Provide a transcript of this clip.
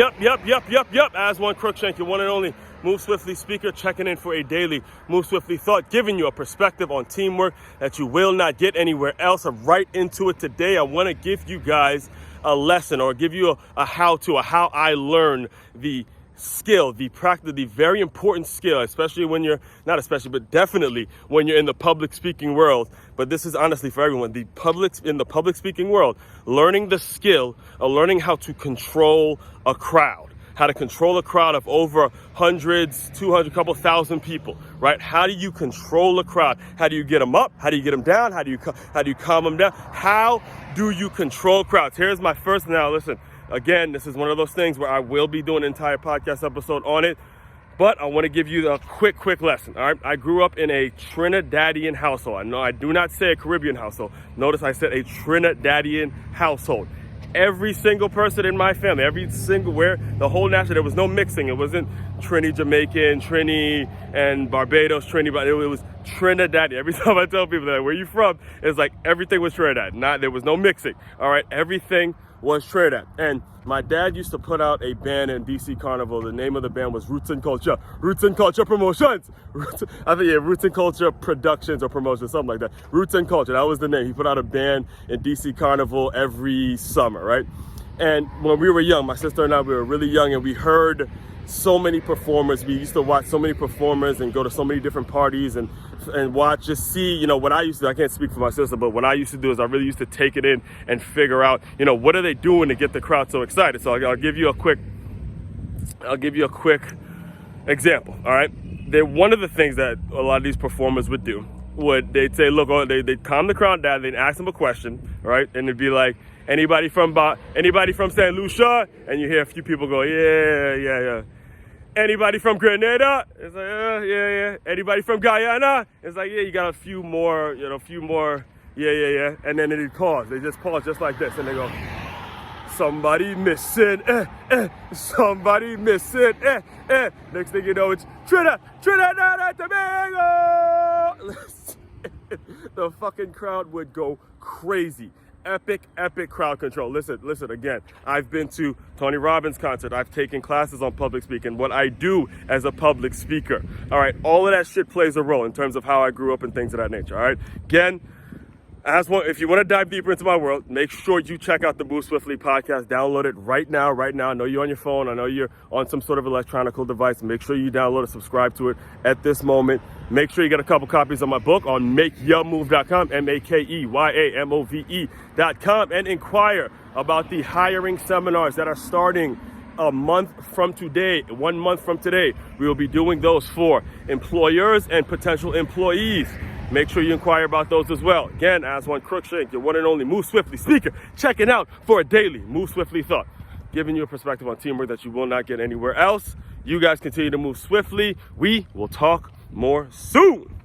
Yep. Aswand Cruickshank, your one and only Move Swiftly speaker, checking in for a daily Move Swiftly thought, giving you a perspective on teamwork that you will not get anywhere else. I'm right into it today. I want to give you guys a lesson, or give you a how-to, a how I learn the skill, the practice, the very important skill, especially when you're, not especially, but definitely when you're in the public speaking world. But this is honestly for everyone. In the public speaking world, learning the skill of learning how to control a crowd. How to control a crowd of over hundreds, 200, couple thousand people, right? How do you control a crowd? How do you get them up? How do you get them down? How do you calm them down? How do you control crowds? Here's my first. Now, listen, again, this is one of those things where I will be doing an entire podcast episode on it, but I want to give you a quick lesson. All right, I grew up in a Trinidadian household. I know I do not say a Caribbean household. Notice I said a Trinidadian household. Every single person in my family, the whole nation, there was no mixing. It wasn't Trini Jamaican, Trini and Barbados, Trini, but it was Trinidad. Every time I tell people that, where you from, it's like everything was Trinidad. There was no mixing. All right, everything was Trinidad. And my dad used to put out a band in DC Carnival. The name of the band was Roots and Culture Promotions. Roots and Culture Productions or Promotions, something like that. Roots and Culture, that was the name. He put out a band in DC Carnival every summer, right? And when we were young, my sister and I, we were really young, and we heard so many performers. We used to watch so many performers and go to so many different parties and watch, just see, what I used to, I can't speak for my sister, but what I used to do is I really used to take it in and figure out, what are they doing to get the crowd so excited? So I'll give you a quick example, all right? One of the things that a lot of these performers would do, they'd say, look, they'd calm the crowd down, they'd ask them a question, right? And it'd be like, anybody from St. Lucia? And you hear a few people go, yeah. Anybody from Grenada? It's like, yeah. Anybody from Guyana? It's like, yeah, you got a few more, yeah. And then they pause. They just pause just like this. And they go, somebody missing, somebody missing, Next thing you know, it's Trinidad and Tobago. The fucking crowd would go crazy. Epic crowd control. Listen again. I've been to Tony Robbins' concert. I've taken classes on public speaking, what I do as a public speaker. All right, all of that shit plays a role in terms of how I grew up and things of that nature. All right, again, if you want to dive deeper into my world, make sure you check out the Move Swiftly podcast. Download it right now. I know you're on your phone. I know you're on some sort of electronic device. Make sure you download it, subscribe to it at this moment. Make sure you get a couple copies of my book on makeyourmove.com, makeyourmove.com, and inquire about the hiring seminars that are starting a month from today. 1 month from today, we will be doing those for employers and potential employees. Make sure you inquire about those as well. Again, Aswand Cruickshank, your one and only Move Swiftly speaker, checking out for a daily Move Swiftly thought, giving you a perspective on teamwork that you will not get anywhere else. You guys continue to move swiftly. We will talk more soon.